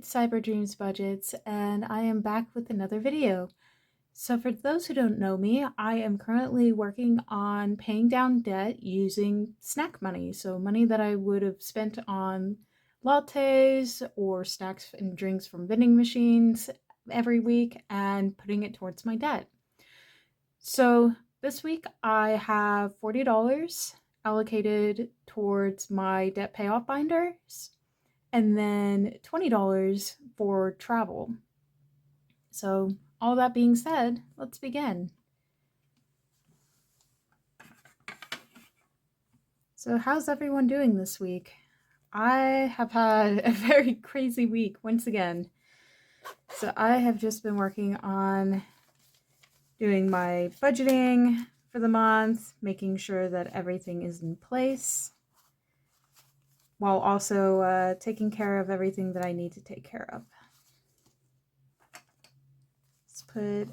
it's Cyber Dreams Budgets, and I am back with another video. So for those who don't know me, I am currently working on paying down debt using snack money. So money that I would have spent on lattes or snacks and drinks from vending machines every week and putting it towards my debt. So this week I have $40 allocated towards my debt payoff binders and then $20 for travel. So all that being said, let's begin. So how's everyone doing this week? I have had a very crazy week once again. So I have just been working on doing my budgeting for the month, making sure that everything is in place, while also taking care of everything that I need to take care of. Let's put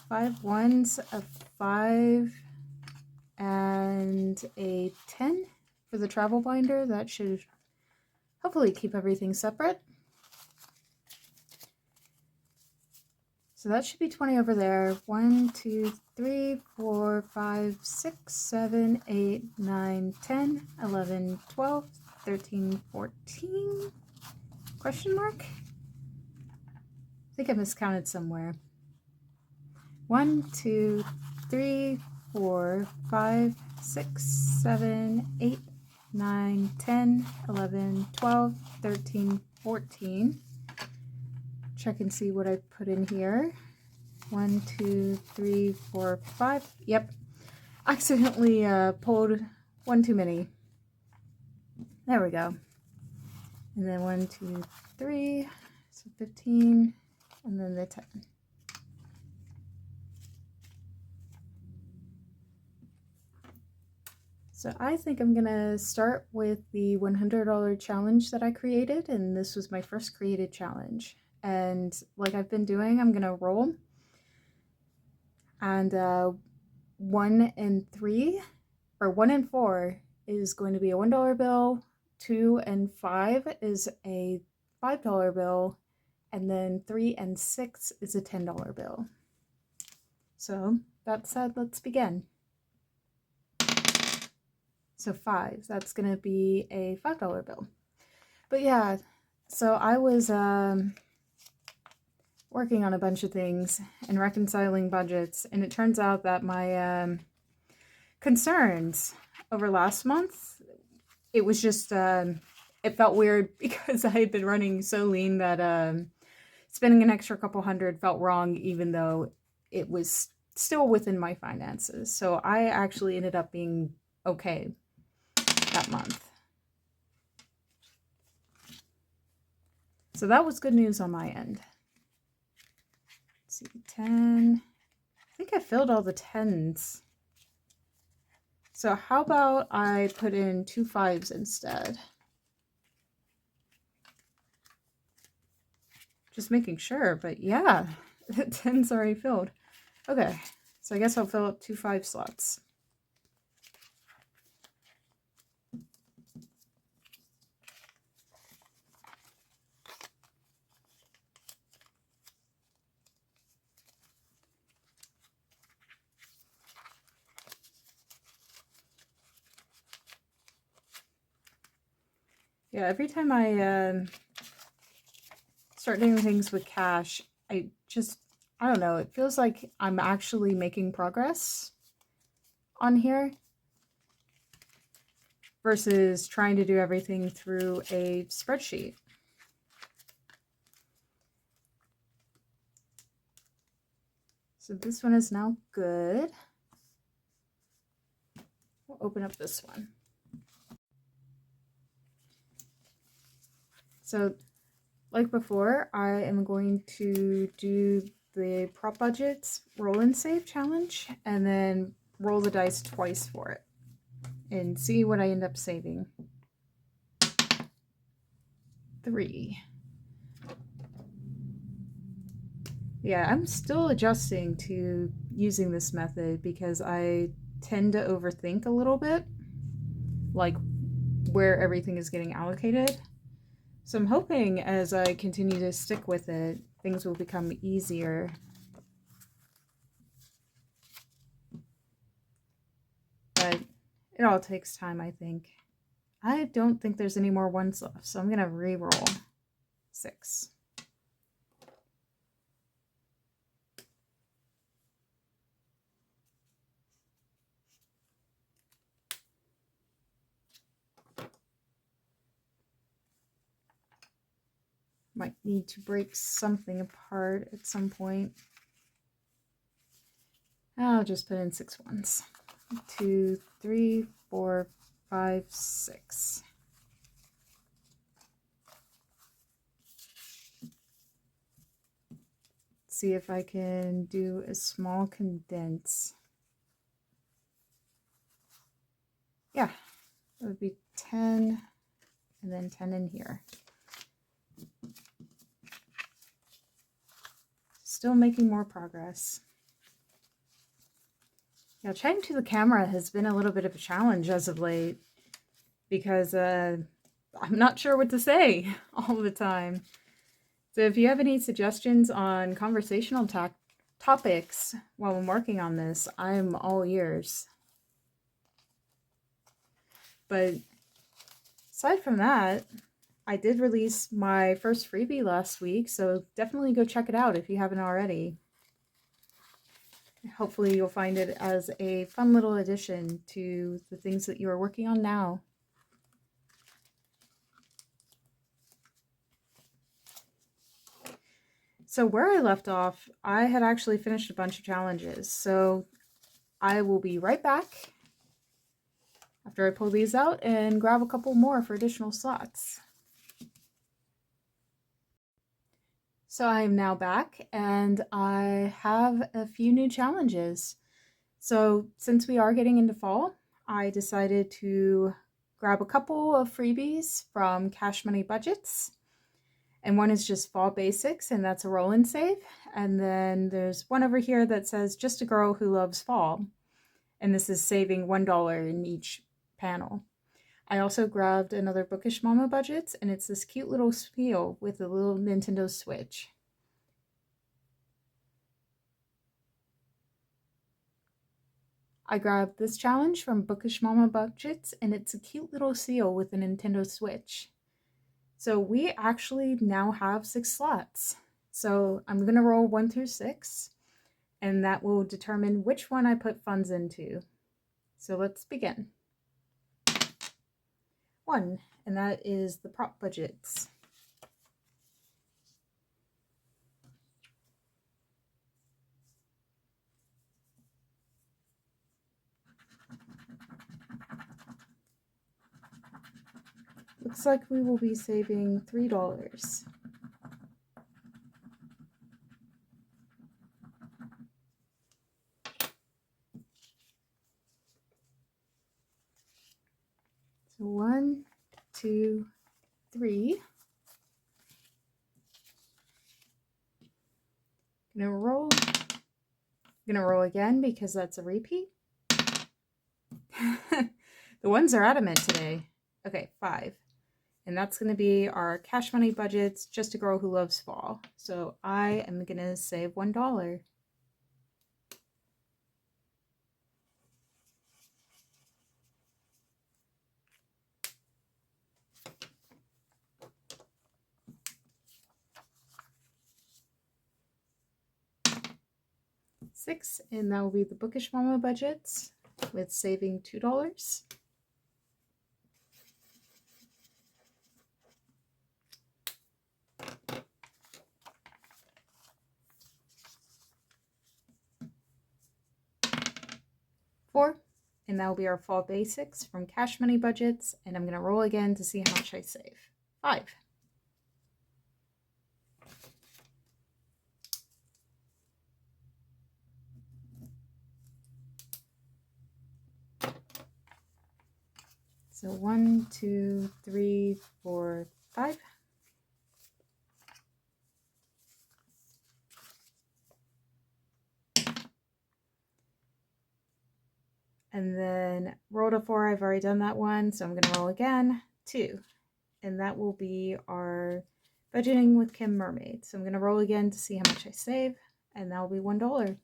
5 ones, a 5, and a 10 for the travel binder. That should hopefully keep everything separate. So that should be 20 over there. 1, 2, 3, 4, 5, 6, 7, 8, 9, 10, 11, 12, 13, 14. Question mark? I think I miscounted somewhere. 1, 2, 3, 4, 5, 6, 7, 8, 9, 10, 11, 12, 13, 14. Check and see what I put in here. 1, 2, 3, 4, 5. Yep. Accidentally pulled one too many. There we go. And then 1, 2, 3. So 15. And then the 10. So I think I'm gonna start with the $100 challenge that I created, and this was my first created challenge. And like I've been doing, I'm gonna roll, and 1 and 3, or 1 and 4 is going to be a $1 bill, 2 and 5 is a $5 bill, and then 3 and 6 is a $10 bill. So that said, let's begin. So 5, that's going to be a $5 bill. But yeah, so I was working on a bunch of things and reconciling budgets, and it turns out that my concerns over last month, it was just, it felt weird because I had been running so lean that spending an extra couple hundred felt wrong, even though it was still within my finances. So I actually ended up being okay that month. So that was good news on my end. Let's see, 10. I think I filled all the 10s. So how about I put in 2 5s instead? Just making sure, but yeah, the 10's already filled. Okay, so I guess I'll fill up 2 5 slots. Yeah, every time I start doing things with cash, I don't know, it feels like I'm actually making progress on here versus trying to do everything through a spreadsheet. So this one is now good. We'll open up this one. So like before, I am going to do the prop budgets roll and save challenge and then roll the dice twice for it and see what I end up saving. 3. Yeah, I'm still adjusting to using this method because I tend to overthink a little bit, like where everything is getting allocated. So I'm hoping as I continue to stick with it, things will become easier. But it all takes time, I think. I don't think there's any more ones left, so I'm going to re-roll 6. Might need to break something apart at some point. I'll just put in 6 ones. 2, 3, 4, 5, 6. See if I can do a small condense. Yeah, that would be 10 and then 10 in here. Still making more progress. Yeah, chatting to the camera has been a little bit of a challenge as of late because I'm not sure what to say all the time. So if you have any suggestions on conversational topics while I'm working on this, I'm all ears. But aside from that, I did release my first freebie last week, so definitely go check it out if you haven't already. Hopefully you'll find it as a fun little addition to the things that you are working on now. So where I left off, I had actually finished a bunch of challenges, so I will be right back after I pull these out and grab a couple more for additional slots. So I am now back and I have a few new challenges. So since we are getting into fall, I decided to grab a couple of freebies from Cash Money Budgets. And one is just Fall Basics, and that's a roll and save. And then there's one over here that says Just a Girl Who Loves Fall. And this is saving $1 in each panel. I also grabbed another Bookish Mama Budgets, and it's this cute little spiel with a little Nintendo Switch. I grabbed this challenge from Bookish Mama Budgets, and it's a cute little seal with a Nintendo Switch. So we actually now have 6 slots. So I'm going to roll 1 through 6, and that will determine which one I put funds into. So let's begin. 1, and that is the prop budgets. Looks like we will be saving $3. So 1, 2, 3. I'm gonna roll again because that's a repeat. The ones are adamant today. Okay, 5. And that's going to be our Cash Money Budgets, Just a Girl Who Loves Fall. So I am going to save $1. $6, and that will be the Bookish Mama Budgets with saving $2. $4, and that will be our Fall Basics from Cash Money Budgets, and I'm going to roll again to see how much I save. 5. So 1, 2, 3, 4, 5. And then roll to 4, I've already done that one, so I'm going to roll again. 2. and that will be our budgeting with Kim Mermaid. So I'm going to roll again to see how much I save, and that will be $1.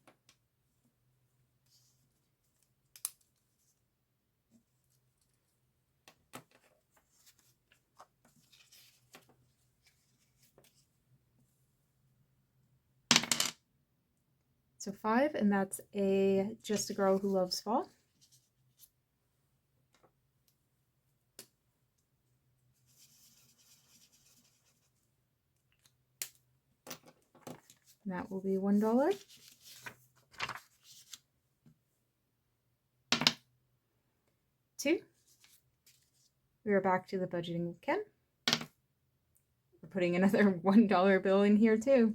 So 5, and that's a Just a Girl Who Loves Fall. And that will be $1. 2. We are back to the budgeting with Kim. We're putting another $1 bill in here too.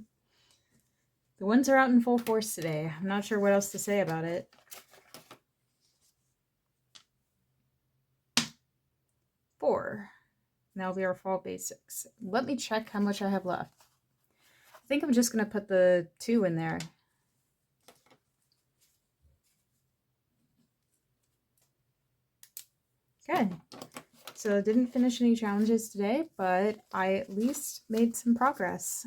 The ones are out in full force today. I'm not sure what else to say about it. 4. That'll be our fall basics. Let me check how much I have left. I think I'm just going to put the 2 in there. Okay. So I didn't finish any challenges today, but I at least made some progress.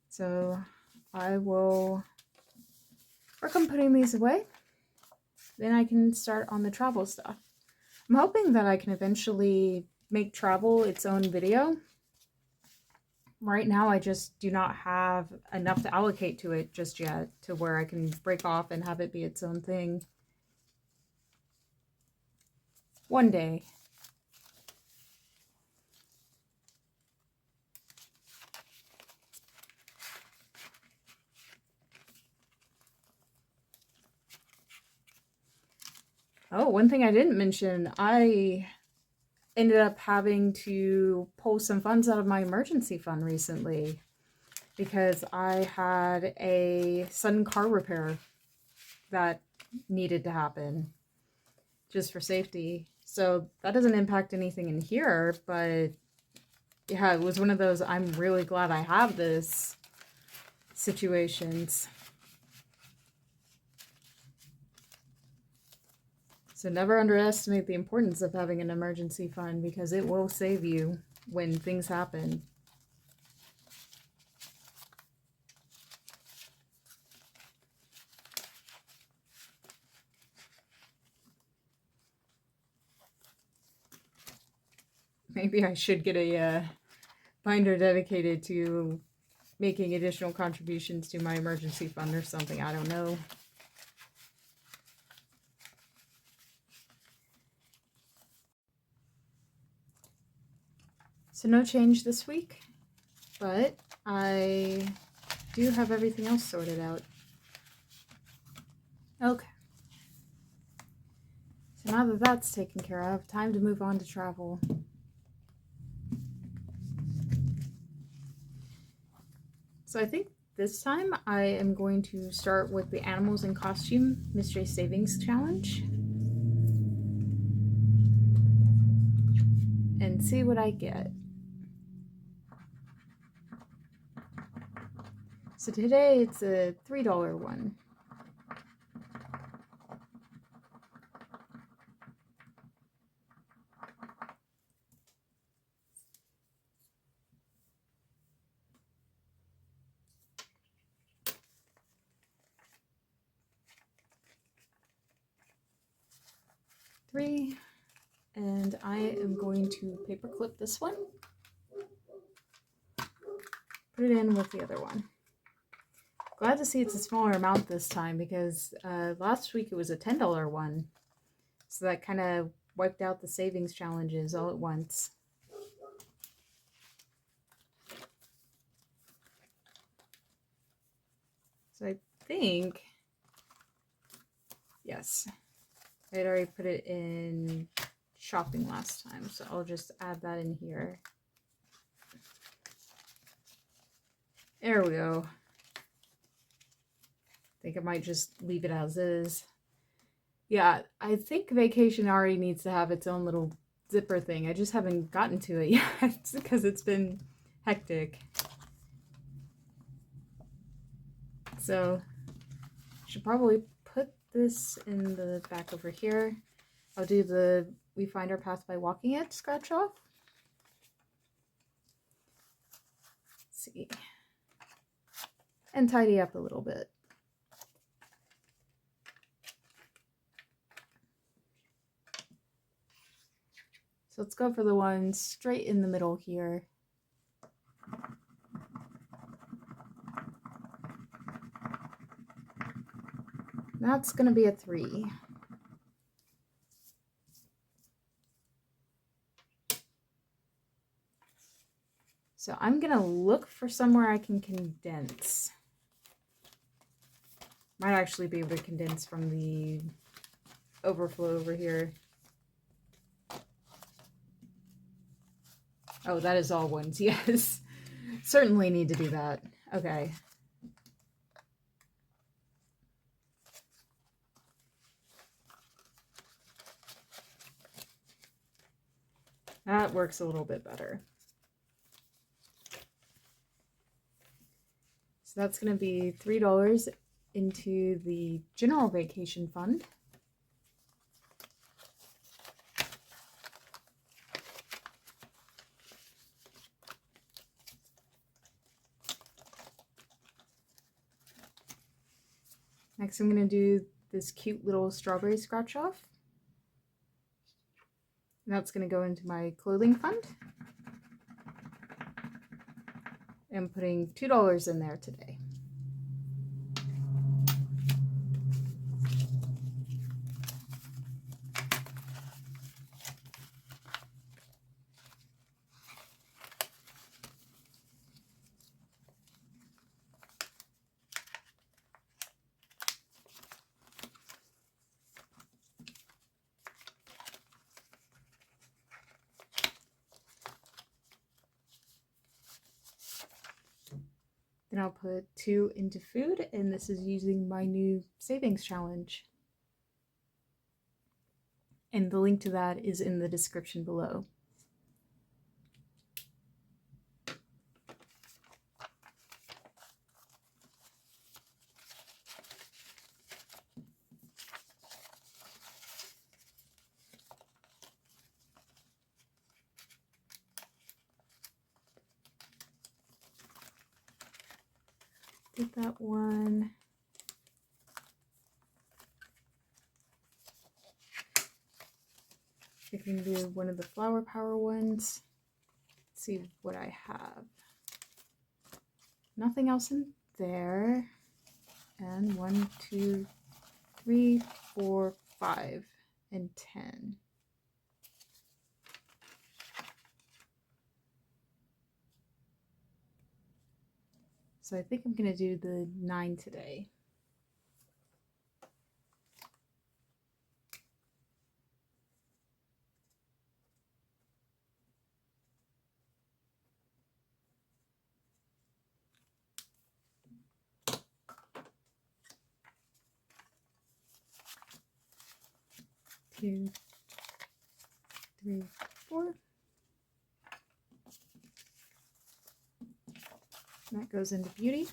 So I will work on putting these away. Then I can start on the travel stuff. I'm hoping that I can eventually make travel its own video. Right now I just do not have enough to allocate to it just yet to where I can break off and have it be its own thing. One day. Oh, one thing I didn't mention, I ended up having to pull some funds out of my emergency fund recently because I had a sudden car repair that needed to happen just for safety. So that doesn't impact anything in here, but yeah, it was one of those I'm really glad I have this situations. So never underestimate the importance of having an emergency fund because it will save you when things happen. Maybe I should get a binder dedicated to making additional contributions to my emergency fund or something. I don't know. So no change this week, but I do have everything else sorted out. Okay. So now that that's taken care of, time to move on to travel. So I think this time I am going to start with the Animals in Costume Mystery Savings Challenge. And see what I get. So today it's a $3 one. Three, and I am going to paperclip this one. Put it in with the other one. Glad to see it's a smaller amount this time because last week it was a $10 one. So that kind of wiped out the savings challenges all at once. So I think, yes, I had already put it in shopping last time, so I'll just add that in here. There we go. I think I might just leave it as is. Yeah, I think vacation already needs to have its own little zipper thing. I just haven't gotten to it yet because it's been hectic. So, should probably put this in the back over here. I'll do the We Find Our Path by Walking It scratch off. Let's see. And tidy up a little bit. So let's go for the one straight in the middle here. That's going to be a 3. So I'm going to look for somewhere I can condense. Might actually be able to condense from the overflow over here. Oh, that is all ones. Yes. Certainly need to do that. Okay. That works a little bit better. So that's going to be $3 into the general vacation fund. Next, I'm going to do this cute little strawberry scratch off. And that's going to go into my clothing fund. I'm putting $2 in there today. Then I'll put 2 into food, and this is using my new savings challenge. And the link to that is in the description below. Did that one. I can do one of the Flower Power ones. Let's see what I have. Nothing else in there. And 1, 2, 3, 4, 5, and 10. So I think I'm going to do the 9 today. Two, 3, 4. That goes into beauty.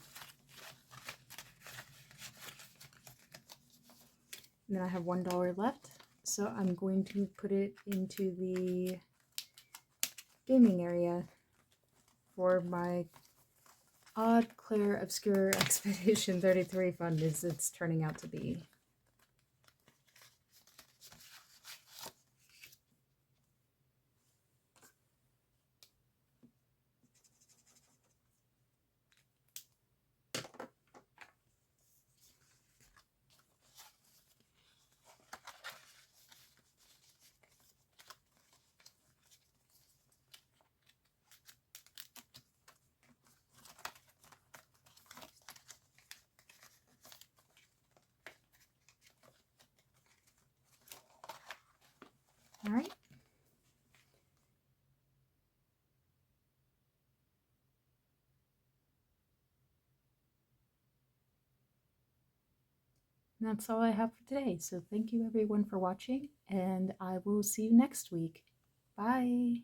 And then I have $1 left, so I'm going to put it into the gaming area for my Odd Claire Obscure Expedition 33 fund, as it's turning out to be. All right. And that's all I have for today. So thank you everyone for watching, and I will see you next week. Bye.